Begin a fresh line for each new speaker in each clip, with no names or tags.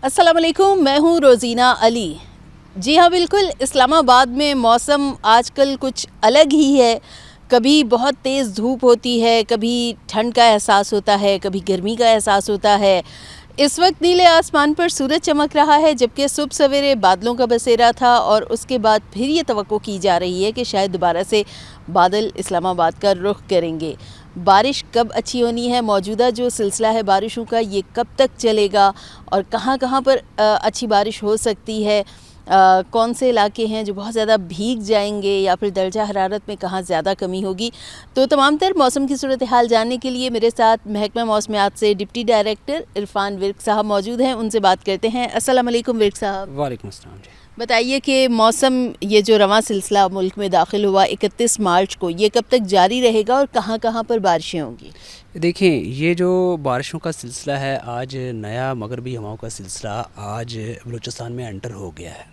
अस्सलाम वालेकुम, मैं हूँ रोज़ीना अली। जी हाँ, बिल्कुल इस्लाम आबाद में मौसम आजकल कुछ अलग ही है। कभी बहुत तेज़ धूप होती है, कभी ठंड का एहसास होता है, कभी गर्मी का एहसास होता है। इस वक्त नीले आसमान पर सूरज चमक रहा है, जबकि सुबह सवेरे बादलों का बसेरा था और उसके बाद फिर ये तवक्को की जा रही है कि शायद दोबारा से बादल इस्लामाबाद का रुख करेंगे। बारिश कब अच्छी होनी है, मौजूदा जो सिलसिला है बारिशों का ये कब तक चलेगा और कहाँ कहाँ पर अच्छी बारिश हो सकती है, कौन से इलाके हैं जो बहुत ज़्यादा भीग जाएंगे या फिर दर्जा हरारत में कहाँ ज़्यादा कमी होगी। तो तमाम तर मौसम की सूरत हाल जानने के लिए मेरे साथ महकमा मौसमियात से डिप्टी डायरेक्टर इरफान विर्क साहब मौजूद हैं, उनसे बात करते हैं। अस्सलाम वालेकुम विर्क साहब।
वालेकुम अस्सलाम जी।
बताइए कि मौसम ये जो रवां सिलसिला मुल्क में दाखिल हुआ 31 मार्च को, ये कब तक जारी रहेगा और कहाँ कहाँ पर बारिशें होंगी?
देखें, ये जो बारिशों का सिलसिला है, आज नया मगरबी हवाओं का सिलसिला आज बलूचिस्तान में एंटर हो गया है।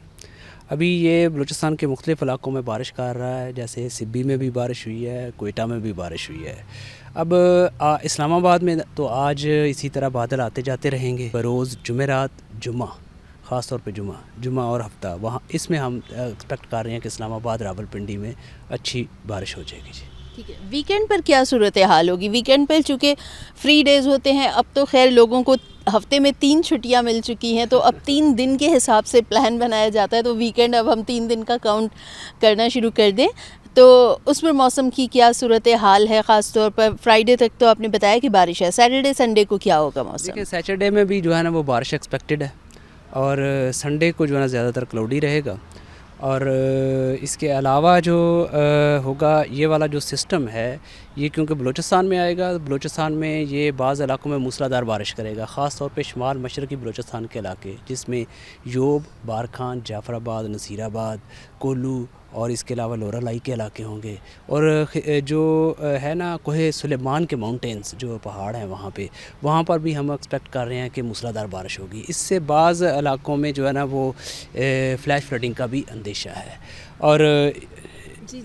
अभी ये बलूचिस्तान के मुख्तलिफ़ इलाकों में बारिश कर रहा है, जैसे सिब्बी में भी बारिश हुई है, कोयटा में भी बारिश हुई है। अब इस्लामाबाद में तो आज इसी तरह बादल आते जाते रहेंगे। बरोज़ जुमेरात, जुम्मा, ख़ास तौर पे जुम्मा और हफ्ता, वहाँ इसमें हम एक्सपेक्ट कर रहे हैं कि इस्लामाबाद रावलपिंडी में अच्छी बारिश हो जाएगी जी।
ठीक है, वीकेंड पर क्या सूरत हाल होगी? वीकेंड पर चूँकि फ्री डेज़ होते हैं, अब तो खैर लोगों को हफ्ते में 3 छुट्टियां मिल चुकी हैं, तो अब 3 दिन के हिसाब से प्लान बनाया जाता है। तो वीकेंड अब हम 3 दिन का काउंट करना शुरू कर दें, तो उस पर मौसम की क्या सूरत हाल है? ख़ास तौर पर फ्राइडे तक तो आपने बताया कि बारिश है, सैटरडे संडे को क्या होगा मौसम?
देखिए, सैटरडे में भी जो है ना वो बारिश एक्सपेक्टेड है और संडे को जो है ना ज़्यादातर क्लाउडी रहेगा। और इसके अलावा जो होगा, ये वाला जो सिस्टम है ये क्योंकि बलूचिस्तान में आएगा, बलूचिस्तान में ये बाज़ इलाकों में मूसलाधार बारिश करेगा, ख़ास तौर पे शुमाल मशरक़ी बलूचिस्तान के इलाके, जिसमें योब, बारखान, जाफ़राबाद, नसीराबाद, कोल्लू और इसके अलावा लोरालाई के इलाके होंगे। और जो है ना कोहे सुलेमान के माउंटेन्स जो पहाड़ हैं वहाँ पर भी हम एक्सपेक्ट कर रहे हैं कि मूसलाधार बारिश होगी। इससे बाज़ इलाकों में जो है ना वो फ्लैश फ्लडिंग का भी अंदेशा है। और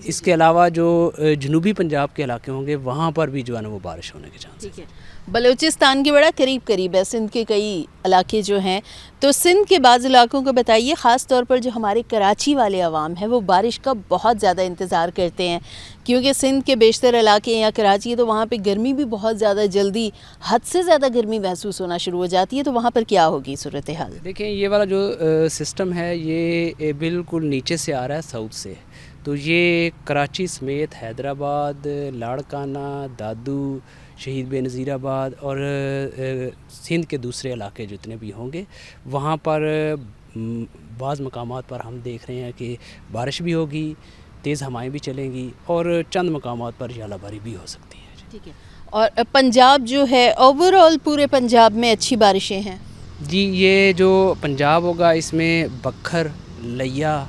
इसके अलावा जो जनूबी पंजाब के इलाके होंगे वहाँ पर भी जो है ना वो बारिश होने के चांस।
ठीक है, बलूचिस्तान के बड़ा करीब है, सिंध के कई इलाके जो हैं, तो सिंध के बाज़ इलाकों को बताइए। ख़ास तौर पर जो हमारे कराची वाले अवाम हैं वो बारिश का बहुत ज़्यादा इंतज़ार करते हैं, क्योंकि सिंध के बेशतर इलाके या कराची है तो वहाँ पे गर्मी भी बहुत ज़्यादा जल्दी हद से ज़्यादा गर्मी महसूस होना शुरू हो जाती है। तो वहाँ पर क्या होगी सूरत हाल?
देखें, ये वाला जो सिस्टम है ये बिल्कुल नीचे से आ रहा है, साउथ से। तो ये कराची समेत हैदराबाद, लाड़काना, दादू, शहीद बेनज़ीराबाद और सिंध के दूसरे इलाके जितने भी होंगे वहाँ पर बाज़ मकामात पर हम देख रहे हैं कि बारिश भी होगी, तेज़ हवाएं भी चलेंगी और चंद मकामात पर ज़ालाबारी भी हो सकती है।
ठीक है, और पंजाब जो है ओवरऑल पूरे पंजाब में अच्छी बारिशें हैं
जी। ये जो पंजाब होगा इसमें बखर, लिया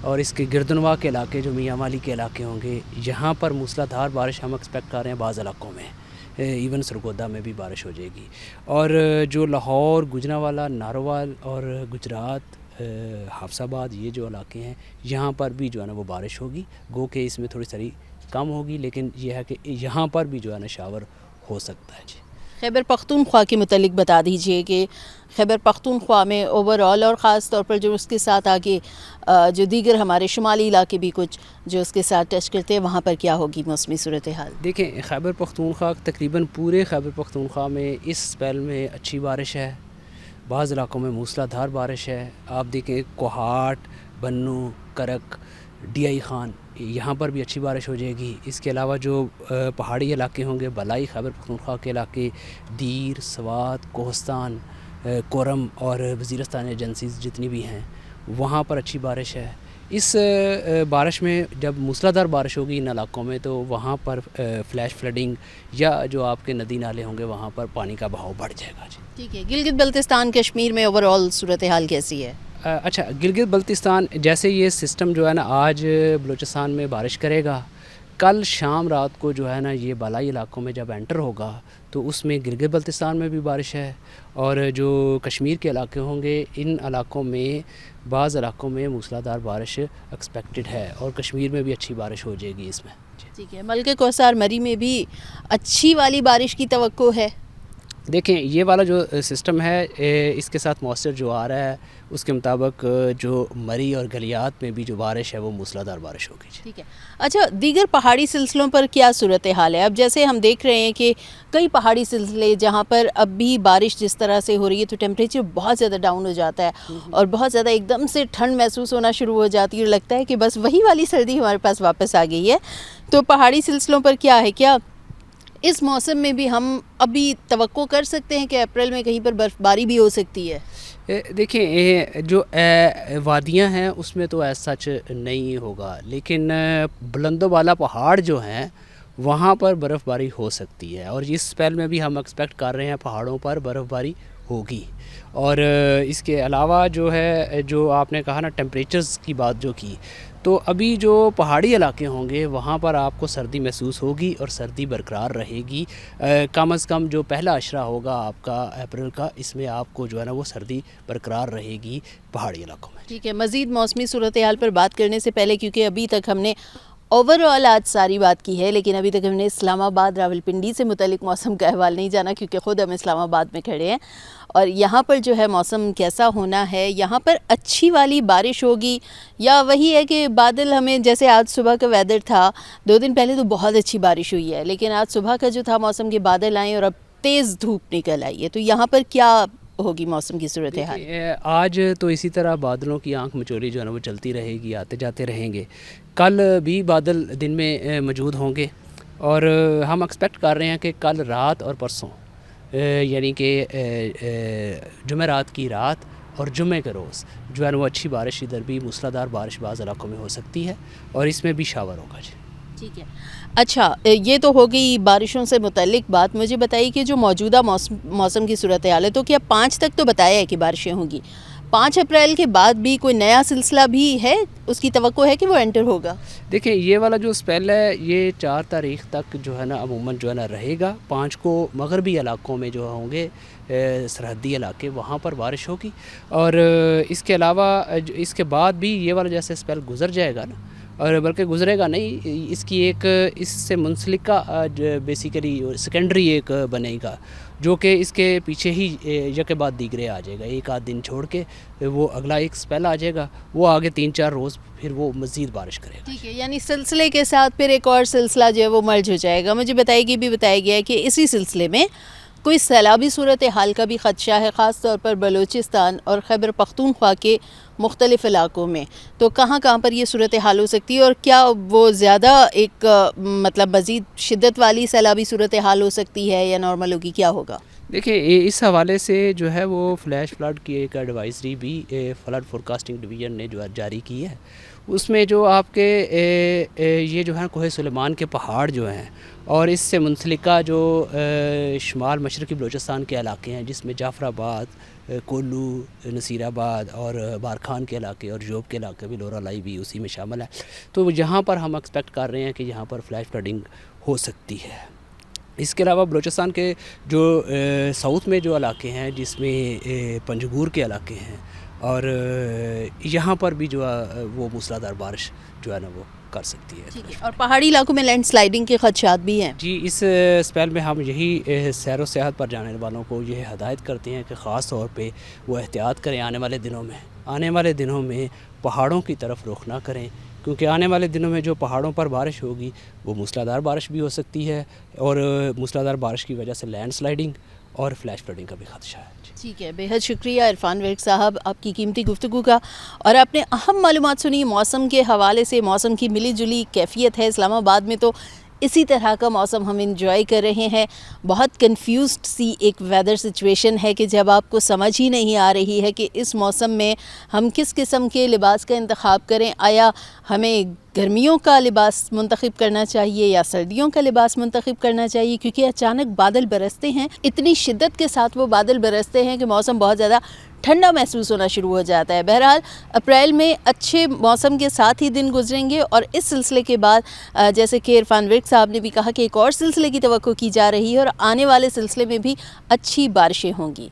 और इसके गिरदनवा के इलाके जो मियाँ वाली के इलाके होंगे, यहाँ पर मूसलाधार बारिश हम एक्सपेक्ट कर रहे हैं। बाज़ इलाकों में इवन सरगोदा में भी बारिश हो जाएगी। और जो लाहौर, गुजरांवाला, नारोवाल और गुजरात, हाफसाबाद, ये जो इलाके हैं यहाँ पर भी जो है ना वो बारिश होगी। गो के इसमें थोड़ी सारी कम होगी, लेकिन यह है कि यहाँ पर भी जो है ना शावर हो सकता है जी।
खैबर पख्तूनख्वा के मुतालिक बता दीजिए कि खैबर पख्तूनख्वा में ओवरऑल और ख़ास तौर पर जो उसके साथ आगे जो दीगर हमारे शुमाली इलाके भी कुछ जो उसके साथ टच करते हैं, वहाँ पर क्या होगी मौसमी सूरत हाल?
देखें, खैबर पख्तूनख्वा तकरीबन पूरे खैबर पख्तूनख्वा में इस स्पेल में अच्छी बारिश है। बाज़ इलाकों में मूसलाधार बारिश है। आप देखें कोहाट, बन्नू, करक, DI खान, यहाँ पर भी अच्छी बारिश हो जाएगी। इसके अलावा जो पहाड़ी इलाके होंगे, बलाई खैबर पख्तूनख्वा के इलाके, दीर, सवात, कोहस्तान, कोरम और वज़ीरस्तान एजेंसीज़ जितनी भी हैं वहाँ पर अच्छी बारिश है। इस बारिश में जब मूसलाधार बारिश होगी इन इलाकों में तो वहाँ पर फ्लैश फ्लडिंग या जो आपके नदी नाले होंगे वहाँ पर पानी का बहाव बढ़ जाएगा जी।
ठीक है, गिलगित बल्तिस्तान कश्मीर में ओवरऑल सूरत हाल कैसी है?
अच्छा, गिलगित बल्तिस्तान जैसे ये सिस्टम जो है ना आज बलूचिस्तान में बारिश करेगा, कल शाम रात को जो है ना ये बालाई इलाकों में जब एंटर होगा तो उसमें गिलगित बल्तिस्तान में भी बारिश है। और जो कश्मीर के इलाके होंगे इन इलाकों में बाज़ इलाकों में मूसलाधार बारिश एक्सपेक्टेड है और कश्मीर में भी अच्छी बारिश हो जाएगी इसमें।
ठीक है, मलके कौसार मरी में भी अच्छी वाली बारिश की तवक्को है?
دیکھیں یہ والا جو سسٹم ہے اس کے ساتھ موثر جو آ رہا ہے اس کے مطابق جو مری اور گلیات میں بھی جو بارش ہے وہ موسلادھار بارش ہوگی جی.
ٹھیک ہے. اچھا دیگر پہاڑی سلسلوں پر کیا صورتحال ہے؟ اب جیسے ہم دیکھ رہے ہیں کہ کئی پہاڑی سلسلے جہاں پر اب بھی بارش جس طرح سے ہو رہی ہے تو ٹیمپریچر بہت زیادہ ڈاؤن ہو جاتا ہے اور بہت زیادہ ایک دم سے ٹھنڈ محسوس ہونا شروع ہو جاتی ہے اور لگتا ہے کہ بس وہی والی سردی ہمارے پاس واپس آ گئی ہے. تو پہاڑی سلسلوں پر کیا ہے؟ کیا اس موسم میں بھی ہم ابھی توقع کر سکتے ہیں کہ اپریل میں کہیں پر برف باری بھی ہو سکتی ہے؟
دیکھیں جو وادیاں ہیں اس میں تو ایسا سچ نہیں ہوگا، لیکن بلند و بالا پہاڑ جو ہیں وہاں پر برف باری ہو سکتی ہے، اور اس اسپیل میں بھی ہم ایکسپیکٹ کر رہے ہیں پہاڑوں پر برف باری ہوگی. اور اس کے علاوہ جو ہے جو آپ نے کہا نا ٹیمپریچرز کی بات جو کی، تو ابھی جو پہاڑی علاقے ہوں گے وہاں پر آپ کو سردی محسوس ہوگی اور سردی برقرار رہے گی. کم از کم جو پہلا عشرہ ہوگا آپ کا اپریل کا، اس میں آپ کو جو ہے نا وہ سردی برقرار رہے گی پہاڑی علاقوں میں.
ٹھیک ہے. مزید موسمی صورتحال پر بات کرنے سے پہلے، کیونکہ ابھی تک ہم نے اوور آل آج ساری بات کی ہے لیکن ابھی تک ہم نے اسلام آباد راولپنڈی سے متعلق موسم کا احوال نہیں جانا، کیونکہ خود ہم اسلام آباد میں کھڑے ہیں اور یہاں پر جو ہے موسم کیسا ہونا ہے. یہاں پر اچھی والی بارش ہوگی یا وہی ہے کہ بادل، ہمیں جیسے آج صبح کا ویدر تھا 2 دن پہلے تو بہت اچھی بارش ہوئی ہے، لیکن آج صبح کا جو تھا موسم کے بادل آئے اور اب تیز دھوپ نکل آئی ہے. تو یہاں پر کیا ہوگی موسم کی صورتحال؟
آج تو اسی طرح بادلوں کی آنکھ مچولی جو ہے نا وہ چلتی رہے گی، آتے جاتے رہیں گے. کل بھی بادل دن میں موجود ہوں گے اور ہم ایکسپیکٹ کر رہے ہیں کہ کل رات اور پرسوں یعنی کہ جمعرات کی رات اور جمعے کے روز جو ہے نا وہ اچھی بارش، ادھر بھی موسلادھار بارش بعض علاقوں میں ہو سکتی ہے اور اس میں بھی شاور ہوگا جی.
ٹھیک ہے. اچھا یہ تو ہو گئی بارشوں سے متعلق بات. مجھے بتائیے کہ جو موجودہ موسم کی صورتحال ہے تو کیا 5 تک تو بتایا ہے کہ بارشیں ہوں گی، 5 اپریل کے بعد بھی کوئی نیا سلسلہ بھی ہے، اس کی توقع ہے کہ وہ انٹر ہوگا؟
دیکھیں یہ والا جو اسپیل ہے یہ 4 تاریخ تک جو ہے نا عموماً جو ہے نا رہے گا. 5 کو مغربی علاقوں میں جو ہوں گے سرحدی علاقے وہاں پر بارش ہوگی، اور اس کے علاوہ اس کے بعد بھی یہ والا جیسے اسپیل گزر جائے گا نا، اور بلکہ گزرے گا نہیں، اس کی ایک اس سے منسلکہ بیسیکلی سیکنڈری ایک بنے گا جو کہ اس کے پیچھے ہی یکے بعد دیگرے آ جائے گا. ایک آدھ دن چھوڑ کے وہ اگلا ایک اسپیل آ جائے گا، وہ آگے 3-4 روز پھر وہ مزید بارش کرے گا.
ٹھیک ہے. یعنی سلسلے کے ساتھ پھر ایک اور سلسلہ جو ہے وہ مرج ہو جائے گا. مجھے بتایا گیا ہے کہ اسی سلسلے میں کوئی سیلابی صورتحال کا بھی خدشہ ہے، خاص طور پر بلوچستان اور خیبر پختونخوا کے مختلف علاقوں میں. تو کہاں پر یہ صورتحال ہو سکتی ہے اور کیا وہ زیادہ ایک مطلب مزید شدت والی سیلابی صورتحال ہو سکتی ہے یا نارمل ہوگی؟ کیا ہوگا؟
دیکھیں اس حوالے سے جو ہے وہ فلیش فلڈ کی ایک ایڈوائزری بھی فلڈ فورکاسٹنگ ڈویژن نے جو ہے جاری کی ہے. اس میں جو آپ کے یہ جو ہے کوہ سلیمان کے پہاڑ جو ہیں اور اس سے منسلکہ جو شمال مشرقی بلوچستان کے علاقے ہیں جس میں جعفر آباد، کولو، نصیر آباد اور بارکھان کے علاقے اور جوب کے علاقے بھی، لورا لائی بھی اسی میں شامل ہے، تو یہاں پر ہم ایکسپیکٹ کر رہے ہیں کہ یہاں پر فلیش فلڈنگ ہو سکتی ہے. اس کے علاوہ بلوچستان کے جو ساؤتھ میں جو علاقے ہیں جس میں پنجگور کے علاقے ہیں اور یہاں پر بھی جو ہے وہ موسلادھار بارش جو ہے نا وہ کر سکتی ہے.
ٹھیک ہے. اور پہاڑی علاقوں میں لینڈ سلائڈنگ کے خدشات بھی ہیں؟
جی اس اسپیل میں ہم یہی سیر و سیاحت پر جانے والوں کو یہ ہدایت کرتے ہیں کہ خاص طور پہ وہ احتیاط کریں آنے والے دنوں میں پہاڑوں کی طرف رخ نہ کریں، کیونکہ آنے والے دنوں میں جو پہاڑوں پر بارش ہوگی وہ موسلادھار بارش بھی ہو سکتی ہے اور موسلادھار بارش کی وجہ سے لینڈ سلائڈنگ اور فلیش فلڈنگ کا بھی خدشہ ہے.
ٹھیک ہے. بے حد شکریہ عرفان ورک صاحب آپ کی قیمتی گفتگو کا، اور آپ نے اہم معلومات سنی موسم کے حوالے سے. موسم کی ملی جلی کیفیت ہے. اسلام آباد میں تو اسی طرح کا موسم ہم انجوائے کر رہے ہیں. بہت کنفیوزڈ سی ایک ویدر سچویشن ہے کہ جب آپ کو سمجھ ہی نہیں آ رہی ہے کہ اس موسم میں ہم کس قسم کے لباس کا انتخاب کریں. آیا ہمیں گرمیوں کا لباس منتخب کرنا چاہیے یا سردیوں کا لباس منتخب کرنا چاہیے، کیونکہ اچانک بادل برستے ہیں، اتنی شدت کے ساتھ وہ بادل برستے ہیں کہ موسم بہت زیادہ ٹھنڈا محسوس ہونا شروع ہو جاتا ہے. بہرحال اپریل میں اچھے موسم کے ساتھ ہی دن گزریں گے، اور اس سلسلے کے بعد جیسے کہ عرفان ورک صاحب نے بھی کہا کہ ایک اور سلسلے کی توقع کی جا رہی ہے اور آنے والے سلسلے میں بھی اچھی بارشیں ہوں گی.